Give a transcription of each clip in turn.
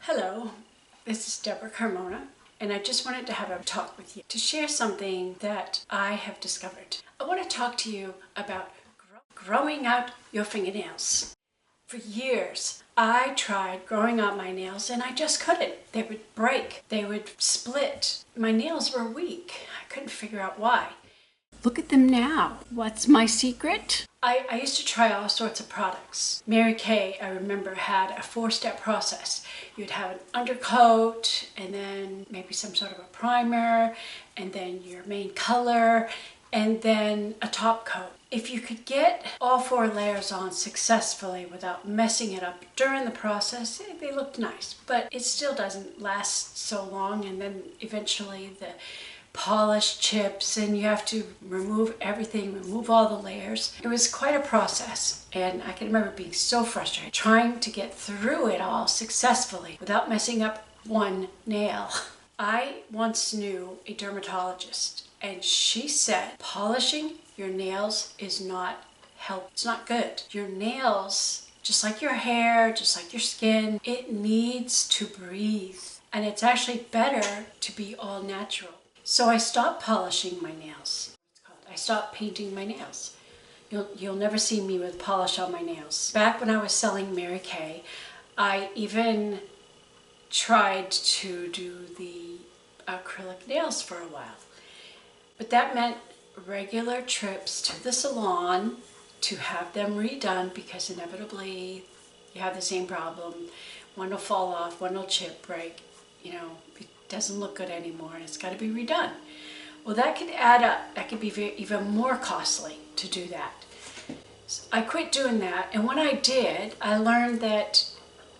Hello, this is Debra Carmona, and I just wanted to have a talk with you to share something that I have discovered. I want to talk to you about growing out your fingernails. For years, I tried growing out my nails and I just couldn't. They would break, they would split. My nails were weak. I couldn't figure out why. Look at them now. What's my secret? I used to try all sorts of products. Mary Kay, I remember, had a 4-step process. You'd have an undercoat, and then maybe some sort of a primer, and then your main color, and then a top coat. If you could get all 4 layers on successfully without messing it up during the process, they looked nice. But it still doesn't last so long, and then eventually the polish chips and you have to remove everything, remove all the layers. It was quite a process, and I can remember being so frustrated trying to get through it all successfully without messing up one nail. I once knew a dermatologist, and she said polishing your nails is not help. It's not good. Your nails, just like your hair, just like your skin, it needs to breathe, and it's actually better to be all natural. So I stopped polishing my nails. I stopped painting my nails. You'll never see me with polish on my nails. Back when I was selling Mary Kay, I even tried to do the acrylic nails for a while. But that meant regular trips to the salon to have them redone, because inevitably you have the same problem. One will fall off, one will chip, break, it doesn't look good anymore, and it's got to be redone. Well, that could add up. That could be even more costly to do that. So I quit doing that, and when I did, I learned that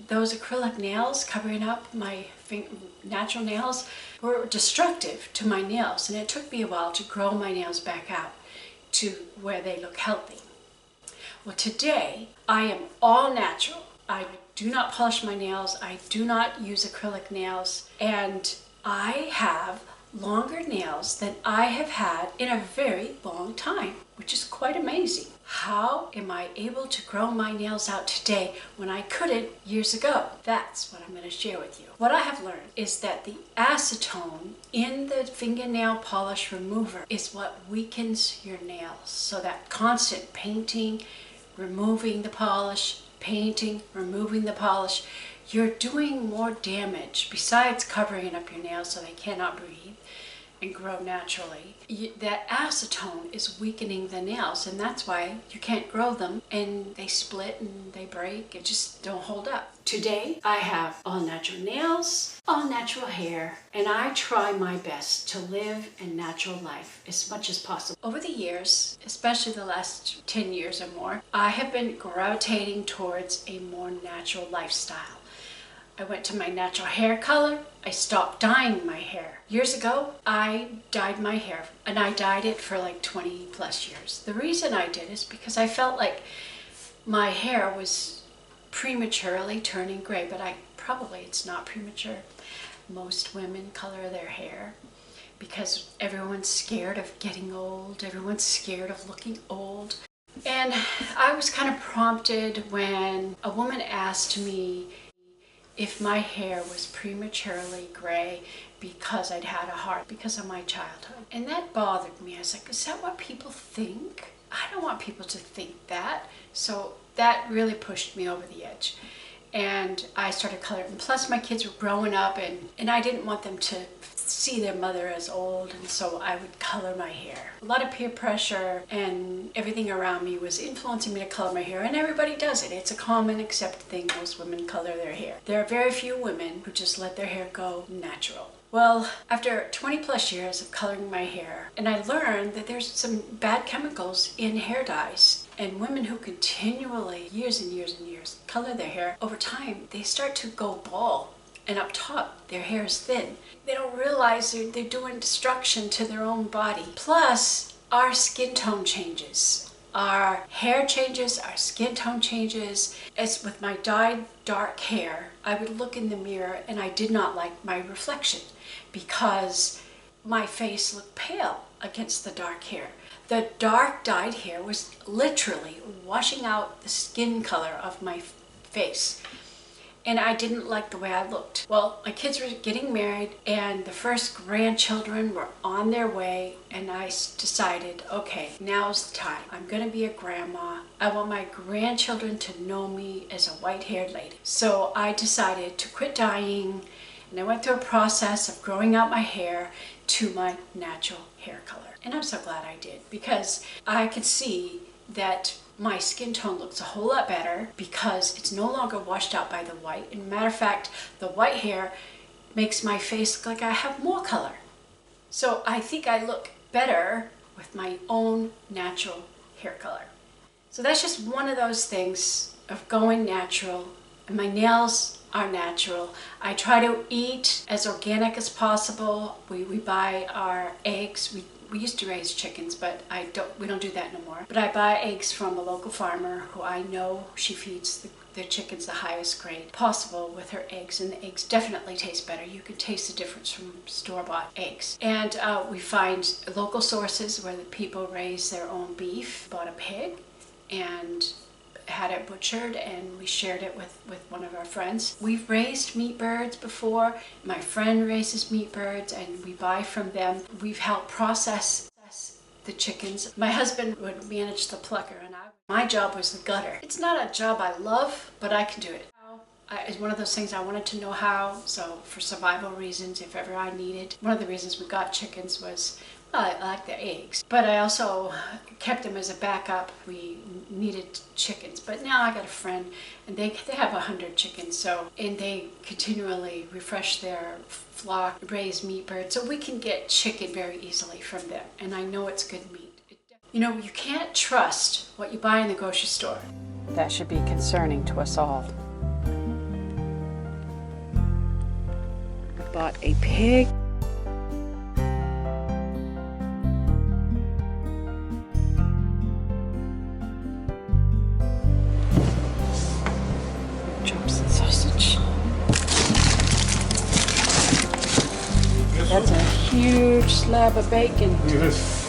those acrylic nails covering up my natural nails were destructive to my nails, and it took me a while to grow my nails back out to where they look healthy. Well, today I am all natural. I do not polish my nails, I do not use acrylic nails, and I have longer nails than I have had in a very long time, which is quite amazing. How am I able to grow my nails out today when I couldn't years ago? That's what I'm going to share with you. What I have learned is that the acetone in the fingernail polish remover is what weakens your nails. So that constant painting, removing the polish, painting, removing the polish, you're doing more damage besides covering up your nails so they cannot breathe and grow naturally. That acetone is weakening the nails, and that's why you can't grow them, and they split and they break and just don't hold up. Today I have all natural nails, all natural hair, and I try my best to live a natural life as much as possible. Over the years, especially the last 10 years or more, I have been gravitating towards a more natural lifestyle. I went to my natural hair color. I stopped dyeing my hair. Years ago, I dyed my hair, and I dyed it for like 20 plus years. The reason I did is because I felt like my hair was prematurely turning gray, but it's not premature. Most women color their hair because everyone's scared of getting old. Everyone's scared of looking old. And I was kind of prompted when a woman asked me if my hair was prematurely gray because I'd had because of my childhood. And that bothered me. I was like, is that what people think? I don't want people to think that. So that really pushed me over the edge. And I started coloring. Plus my kids were growing up, and I didn't want them to see their mother as old, and so I would color my hair. A lot of peer pressure and everything around me was influencing me to color my hair, and everybody does it. It's a common accepted thing. Most women color their hair. There are very few women who just let their hair go natural. Well, after 20 plus years of coloring my hair, and I learned that there's some bad chemicals in hair dyes, and women who continually, years and years and years, color their hair, over time, they start to go bald. And up top, their hair is thin. They don't realize they're doing destruction to their own body. Plus, our skin tone changes. Our hair changes, our skin tone changes. As with my dyed dark hair, I would look in the mirror and I did not like my reflection because my face looked pale against the dark hair. The dark dyed hair was literally washing out the skin color of my face. and I didn't like the way I looked. Well, my kids were getting married and the first grandchildren were on their way, and I decided, okay, now's the time. I'm gonna be a grandma. I want my grandchildren to know me as a white-haired lady. So I decided to quit dyeing, and I went through a process of growing out my hair to my natural hair color. And I'm so glad I did, because I could see that my skin tone looks a whole lot better because it's no longer washed out by the white. And matter of fact, the white hair makes my face look like I have more color. So I think I look better with my own natural hair color. So that's just one of those things of going natural. And my nails are natural. I try to eat as organic as possible. We buy our eggs. We used to raise chickens, but we don't do that no more. But I buy eggs from a local farmer who I know she feeds the chickens the highest grade possible with her eggs, and the eggs definitely taste better. You can taste the difference from store-bought eggs. And we find local sources where the people raise their own beef. Bought a pig and had it butchered, and we shared it with one of our friends. We've raised meat birds before. My friend raises meat birds and we buy from them. We've helped process the chickens. My husband would manage the plucker, and my job was the gutter. It's not a job I love, but I can do it. It's one of those things I wanted to know how, so for survival reasons, if ever I needed. One of the reasons we got chickens was, well, I like the eggs, but I also kept them as a backup. We needed chickens, but now I got a friend, and they have 100 chickens, and they continually refresh their flock, raise meat birds, so we can get chicken very easily from them, and I know it's good meat. You know, you can't trust what you buy in the grocery store. That should be concerning to us all. Bought a pig. Chops and sausage. That's a huge slab of bacon. Yes.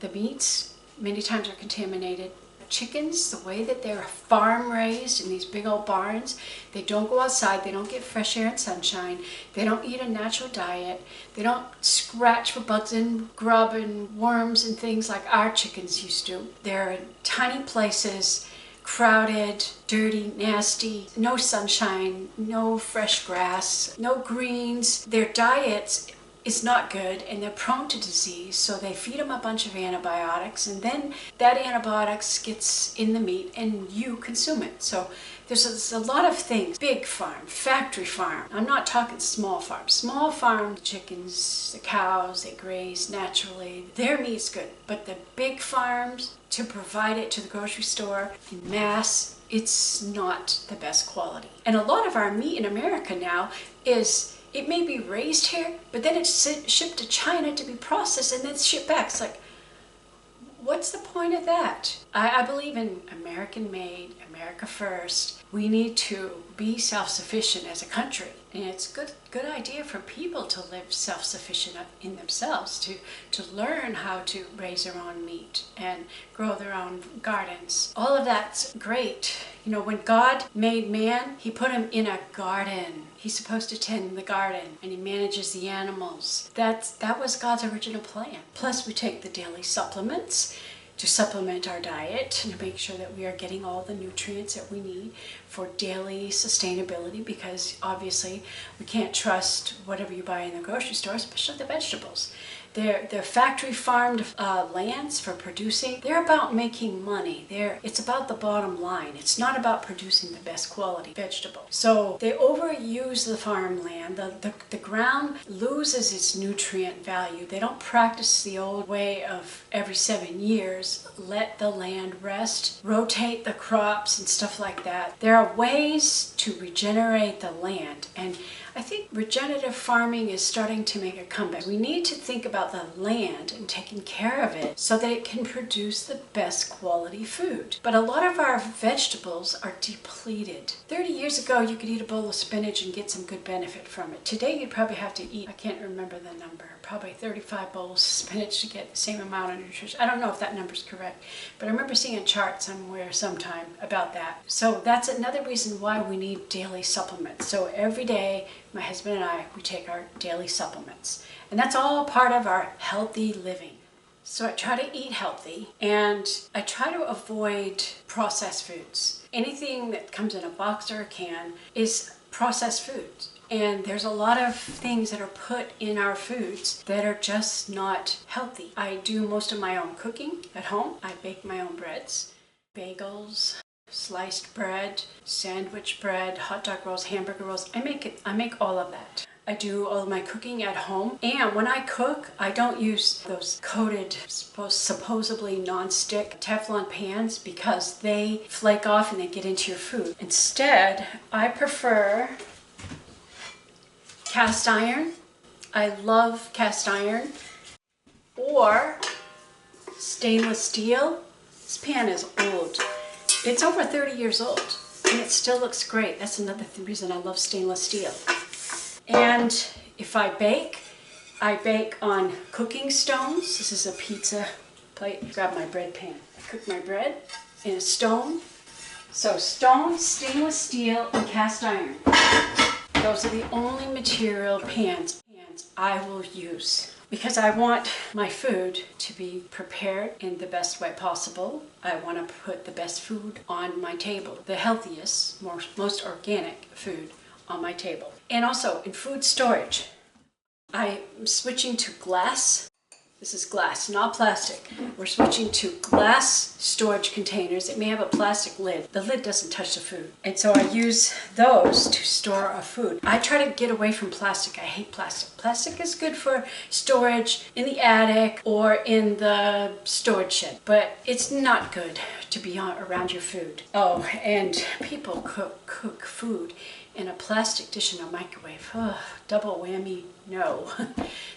The meats many times are contaminated. Chickens, the way that they're farm raised in these big old barns, they don't go outside, they don't get fresh air and sunshine, they don't eat a natural diet, they don't scratch for bugs and grub and worms and things like our chickens used to. They're in tiny places, crowded, dirty, nasty, no sunshine, no fresh grass, no greens. Their diets is not good, and they're prone to disease, so they feed them a bunch of antibiotics, and then that antibiotics gets in the meat and you consume it. So there's a lot of things. Big farm, factory farm. I'm not talking small farm. Small farm chickens, the cows, they graze naturally. Their meat's good, but the big farms, to provide it to the grocery store in mass, it's not the best quality. And a lot of our meat in America now it may be raised here, but then it's shipped to China to be processed and then shipped back. It's like, what's the point of that? I believe in American made, America first. We need to be self-sufficient as a country. And it's a good idea for people to live self-sufficient in themselves, to learn how to raise their own meat and grow their own gardens. All of that's great. You know, when God made man, he put him in a garden. He's supposed to tend the garden, and he manages the animals. That was God's original plan. Plus, we take the daily supplements to supplement our diet, to make sure that we are getting all the nutrients that we need for daily sustainability, because obviously we can't trust whatever you buy in the grocery store, especially the vegetables. They're factory farmed lands for producing. They're about making money. It's about the bottom line. It's not about producing the best quality vegetable. So they overuse the farmland. The ground loses its nutrient value. They don't practice the old way of every 7 years, let the land rest, rotate the crops and stuff like that. There are ways to regenerate the land, and I think regenerative farming is starting to make a comeback. We need to think about the land and taking care of it so that it can produce the best quality food. But a lot of our vegetables are depleted. 30 years ago, you could eat a bowl of spinach and get some good benefit from it. Today, you'd probably have to eat, I can't remember the number, probably 35 bowls of spinach to get the same amount of nutrition. I don't know if that number's correct, but I remember seeing a chart somewhere sometime about that. So that's another reason why we need daily supplements. So every day, my husband and I, we take our daily supplements. And that's all part of our healthy living. So I try to eat healthy, and I try to avoid processed foods. Anything that comes in a box or a can is processed food. And there's a lot of things that are put in our foods that are just not healthy. I do most of my own cooking at home. I bake my own breads, bagels, sliced bread, sandwich bread, hot dog rolls, hamburger rolls. I make all of that. I do all of my cooking at home, and when I cook, I don't use those coated, supposedly non-stick Teflon pans because they flake off and they get into your food. Instead, I prefer cast iron. I love cast iron. Or stainless steel. This pan is old. It's over 30 years old, and it still looks great. That's another reason I love stainless steel. And if I bake on cooking stones. This is a pizza plate. Grab my bread pan. I cook my bread in a stone. So stone, stainless steel, and cast iron. Those are the only material pans I will use because I want my food to be prepared in the best way possible. I want to put the best food on my table, the healthiest, most organic food on my table. And also in food storage, I'm switching to glass. This is glass, not plastic. We're switching to glass storage containers. It may have a plastic lid. The lid doesn't touch the food. And so I use those to store our food. I try to get away from plastic. I hate plastic. Plastic is good for storage in the attic or in the storage shed, but it's not good to be around your food. Oh, and people cook food in a plastic dish in a microwave. Oh, double whammy, no.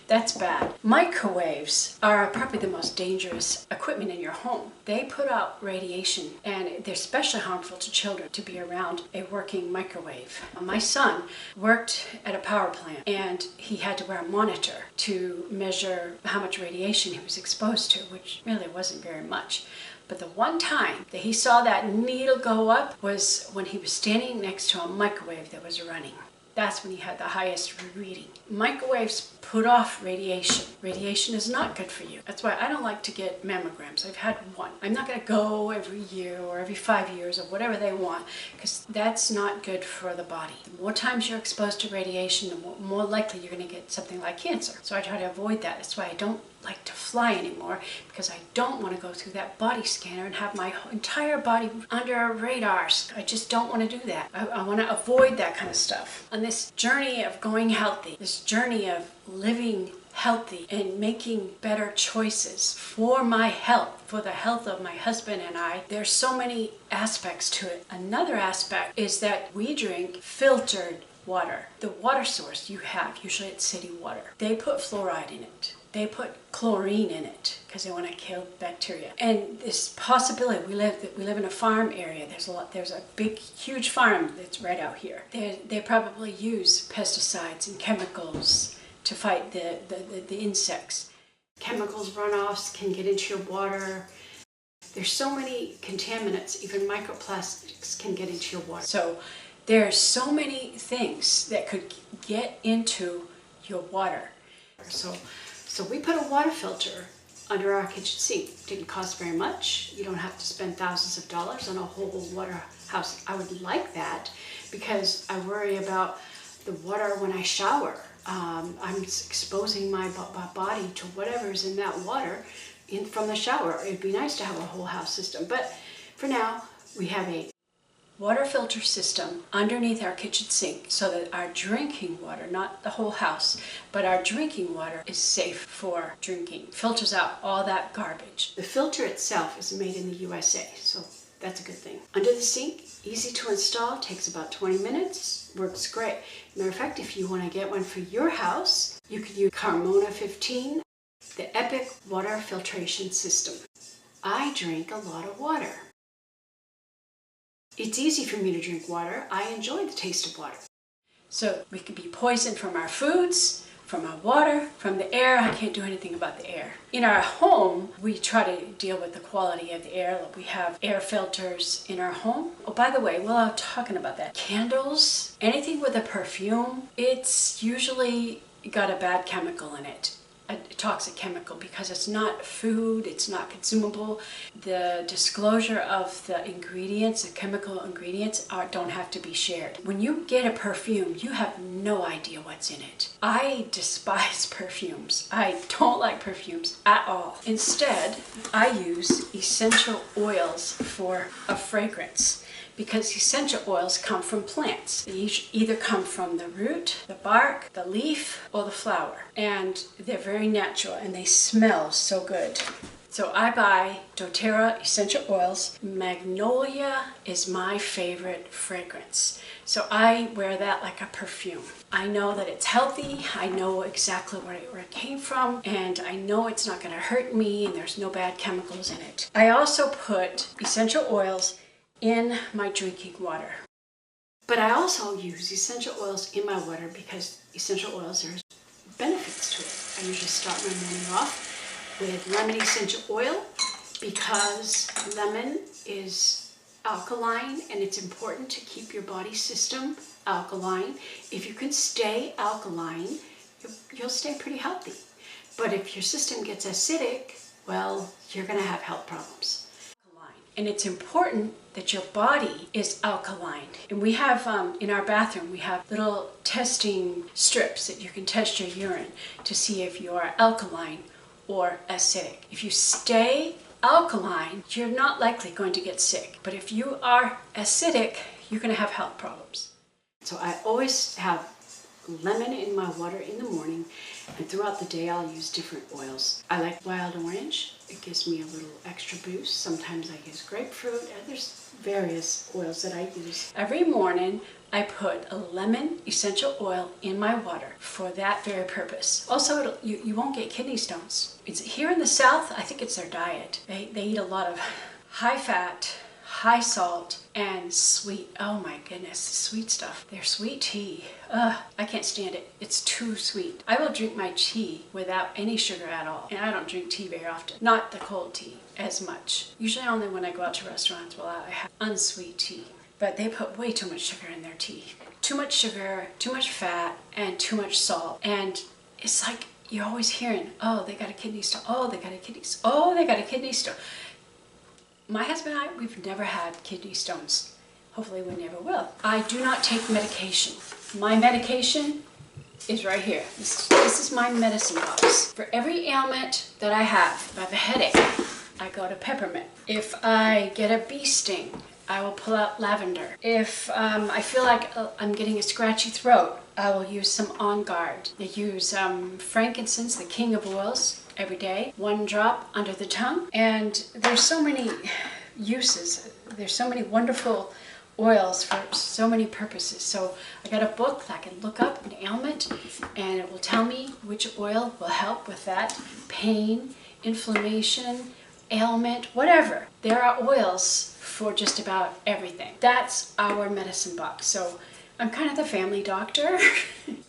That's bad. Microwaves are probably the most dangerous equipment in your home. They put out radiation, and they're especially harmful to children to be around a working microwave. My son worked at a power plant, and he had to wear a monitor to measure how much radiation he was exposed to, which really wasn't very much. But the one time that he saw that needle go up was when he was standing next to a microwave that was running. That's when he had the highest reading. Microwaves put off radiation. Radiation is not good for you. That's why I don't like to get mammograms. I've had one. I'm not going to go every year or every 5 years or whatever they want, because that's not good for the body. The more times you're exposed to radiation, the more likely you're going to get something like cancer. So I try to avoid that. That's why I don't like to fly anymore, because I don't want to go through that body scanner and have my entire body under a radar. I just don't want to do that. I want to avoid that kind of stuff. On this journey of going healthy, this journey of living healthy and making better choices for my health, for the health of my husband and I, there's so many aspects to it. Another aspect is that we drink filtered water. The water source you have, usually it's city water, they put fluoride in it. They put chlorine in it because they want to kill bacteria. And this possibility, we live in a farm area. There's a big, huge farm that's right out here. They probably use pesticides and chemicals to fight the insects. Chemicals runoffs can get into your water. There's so many contaminants, even microplastics can get into your water. So there's so many things that could get into your water. So we put a water filter under our kitchen sink. Didn't cost very much. You don't have to spend thousands of dollars on a whole water house. I would like that because I worry about the water when I shower. I'm exposing my body to whatever's in that water from the shower. It'd be nice to have a whole house system, but for now we have a water filter system underneath our kitchen sink so that our drinking water, not the whole house, but our drinking water is safe for drinking. Filters out all that garbage. The filter itself is made in the USA, so That's a good thing. Under the sink, easy to install, takes about 20 minutes, works great. Matter of fact, if you want to get one for your house, you could use Carmona 15, the Epic water filtration system. I drink a lot of water. It's easy for me to drink water. I enjoy the taste of water. So we could be poisoned from our foods, from our water, from the air. I can't do anything about the air. In our home, we try to deal with the quality of the air. We have air filters in our home. Oh, by the way, while I'm talking about that, candles, anything with a perfume, it's usually got a bad chemical in it. A toxic chemical, because it's not food, it's not consumable. The disclosure of the ingredients, the chemical ingredients, don't have to be shared. When you get a perfume, you have no idea what's in it. I despise perfumes. I don't like perfumes at all. Instead, I use essential oils for a fragrance, because essential oils come from plants. They either come from the root, the bark, the leaf, or the flower. And they're very natural and they smell so good. So I buy DoTerra essential oils. Magnolia is my favorite fragrance. So I wear that like a perfume. I know that it's healthy, I know exactly where it came from, and I know it's not gonna hurt me and there's no bad chemicals in it. I also put essential oils in my drinking water. But I also use essential oils in my water because essential oils, there's benefits to it. I usually start my morning off with lemon essential oil because lemon is alkaline and it's important to keep your body system alkaline. If you can stay alkaline, you'll stay pretty healthy. But if your system gets acidic, well, you're going to have health problems. And it's important that your body is alkaline. And we have, in our bathroom, we have little testing strips that you can test your urine to see if you are alkaline or acidic. If you stay alkaline, you're not likely going to get sick. But if you are acidic, you're going to have health problems. So I always have lemon in my water in the morning, and throughout the day I'll use different oils. I like wild orange. It gives me a little extra boost. Sometimes I use grapefruit, and there's various oils that I use. Every morning I put a lemon essential oil in my water for that very purpose. Also, you won't get kidney stones. It's here in the South, I think it's their diet. They eat a lot of high fat, high salt, and sweet. Oh my goodness, sweet stuff. Their sweet tea. I can't stand it. It's too sweet. I will drink my tea without any sugar at all. And I don't drink tea very often. Not the cold tea as much. Usually only when I go out to restaurants will I have unsweet tea. But they put way too much sugar in their tea. Too much sugar, too much fat, and too much salt. And it's like you're always hearing, oh, they got a kidney stone. Oh, they got a kidney stone. Oh, they got a kidney stone. My husband and I, we've never had kidney stones. Hopefully we never will. I do not take medication. My medication is right here. This is my medicine box. For every ailment that I have, if I have a headache, I go to peppermint. If I get a bee sting, I will pull out lavender. If I feel like I'm getting a scratchy throat, I will use some On Guard. I use frankincense, the king of oils, every day. 1 drop under the tongue. And there's so many uses. There's so many wonderful oils for so many purposes. So I got a book that I can look up an ailment and it will tell me which oil will help with that pain, inflammation, ailment, whatever. There are oils for just about everything. That's our medicine box. So I'm kind of the family doctor.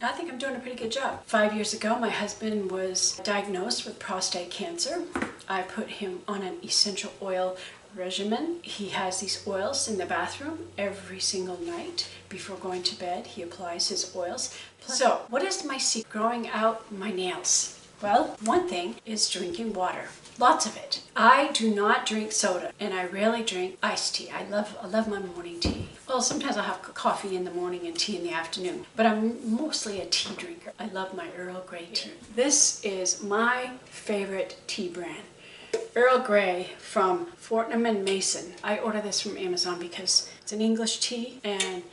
I think I'm doing a pretty good job. 5 years ago, my husband was diagnosed with prostate cancer. I put him on an essential oil regimen. He has these oils in the bathroom every single night. Before going to bed, he applies his oils. So, what is my secret? Growing out my nails. Well, one thing is drinking water. Lots of it. I do not drink soda, and I rarely drink iced tea. I love my morning tea. Well, sometimes I'll have coffee in the morning and tea in the afternoon, but I'm mostly a tea drinker. I love my Earl Grey tea. This is my favorite tea brand. Earl Grey from Fortnum & Mason. I order this from Amazon because it's an English tea and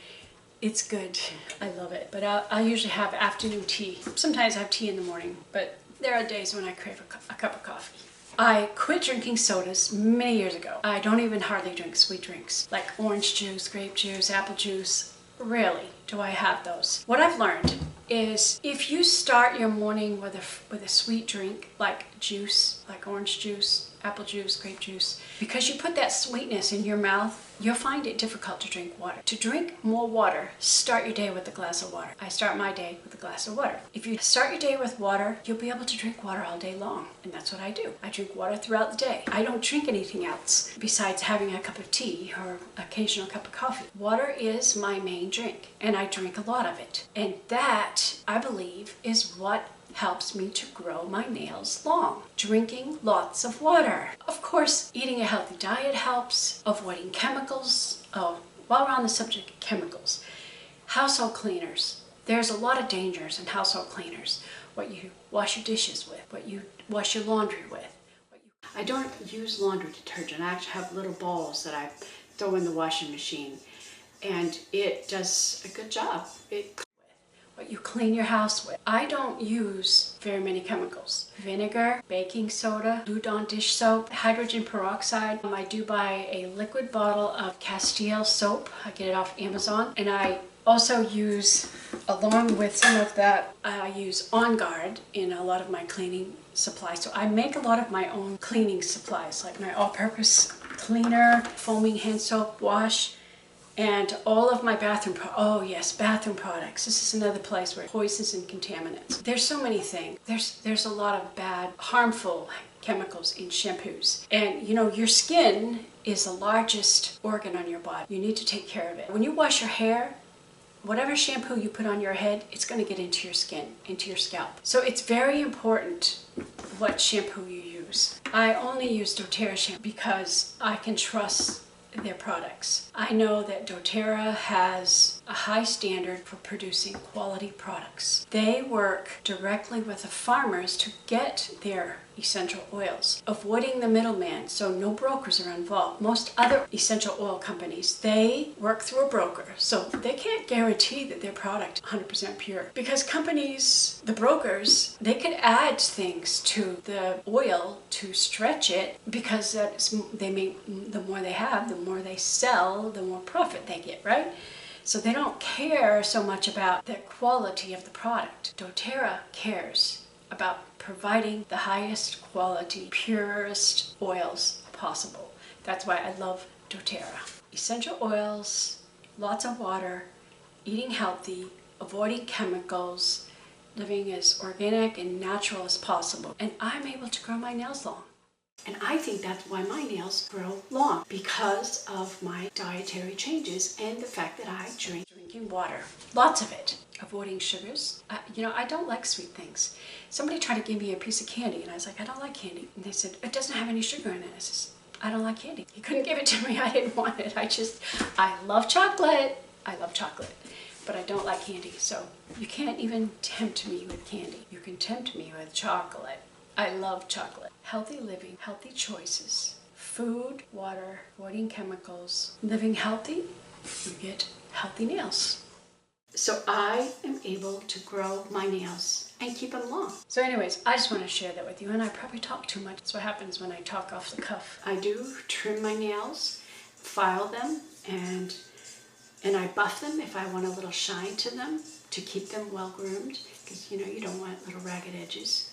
it's good. I love it. But I usually have afternoon tea. Sometimes I have tea in the morning, but there are days when I crave a cup of coffee. I quit drinking sodas many years ago. I don't even hardly drink sweet drinks like orange juice, grape juice, apple juice. Rarely do I have those. What I've learned is if you start your morning with a sweet drink like juice, like orange juice, apple juice, grape juice, because you put that sweetness in your mouth, you'll find it difficult to drink water. To drink more water, start your day with a glass of water. I start my day with a glass of water. If you start your day with water, you'll be able to drink water all day long. And that's what I do. I drink water throughout the day. I don't drink anything else besides having a cup of tea or occasional cup of coffee. Water is my main drink, and I drink a lot of it. And that, I believe, is what helps me to grow my nails long. Drinking lots of water. Of course, eating a healthy diet helps. Avoiding chemicals. Oh, while we're on the subject of chemicals, household cleaners. There's a lot of dangers in household cleaners. What you wash your dishes with, what you wash your laundry with. I don't use laundry detergent. I actually have little balls that I throw in the washing machine, and it does a good job. What you clean your house with. I don't use very many chemicals. Vinegar, baking soda, Ludon dish soap, hydrogen peroxide. I do buy a liquid bottle of Castile soap. I get it off Amazon. And I also use, along with some of that, I use On Guard in a lot of my cleaning supplies. So I make a lot of my own cleaning supplies, like my all-purpose cleaner, foaming hand soap, wash, and all of my bathroom products. This is another place where poisons and contaminants. There's so many things. There's a lot of bad, harmful chemicals in shampoos. And you know, your skin is the largest organ on your body. You need to take care of it. When you wash your hair, whatever shampoo you put on your head, it's going to get into your skin, into your scalp. So it's very important what shampoo you use. I only use DoTerra shampoo because I can trust their products. I know that DoTerra has a high standard for producing quality products. They work directly with the farmers to get their essential oils, avoiding the middleman, so no brokers are involved. Most other essential oil companies, they work through a broker, so they can't guarantee that their product is 100% pure. Because companies, the brokers, they could add things to the oil to stretch it, because the more they have, the more they sell, the more profit they get, right? So they don't care so much about the quality of the product. DoTerra cares about providing the highest quality, purest oils possible. That's why I love DoTerra. Essential oils, lots of water, eating healthy, avoiding chemicals, living as organic and natural as possible. And I'm able to grow my nails long. And I think that's why my nails grow long, because of my dietary changes and the fact that I drinking water, lots of it, avoiding sugars. I don't like sweet things. Somebody tried to give me a piece of candy, and I was like, I don't like candy. And they said, it doesn't have any sugar in it. I says, I don't like candy. He couldn't give it to me. I didn't want it. I love chocolate. I love chocolate, but I don't like candy. So you can't even tempt me with candy. You can tempt me with chocolate. I love chocolate. Healthy living, healthy choices, food, water, avoiding chemicals. Living healthy, you get healthy nails. So I am able to grow my nails and keep them long. So anyways, I just want to share that with you, and I probably talk too much. That's what happens when I talk off the cuff. I do trim my nails, file them, and I buff them if I want a little shine to them to keep them well groomed, because you don't want little ragged edges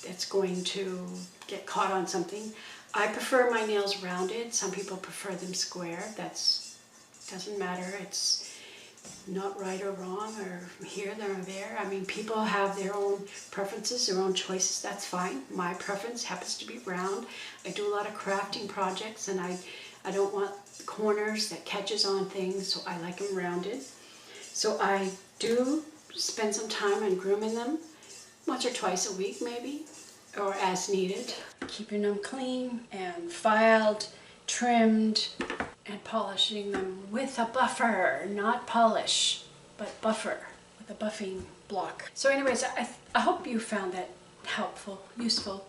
that's going to get caught on something. I prefer my nails rounded. Some people prefer them square. Doesn't matter. It's not right or wrong, or here or there. I mean, people have their own preferences, their own choices. That's fine. My preference happens to be round. I do a lot of crafting projects, and I don't want corners that catches on things, so I like them rounded. So I do spend some time on grooming them, once or twice a week maybe, or as needed. Keeping them clean and filed, trimmed, and polishing them with a buffer, not polish, but buffer, with a buffing block. So anyways, I hope you found that helpful, useful.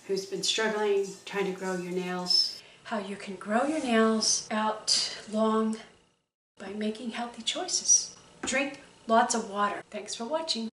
Who's been struggling, trying to grow your nails, how you can grow your nails out long by making healthy choices. Drink lots of water. Thanks for watching.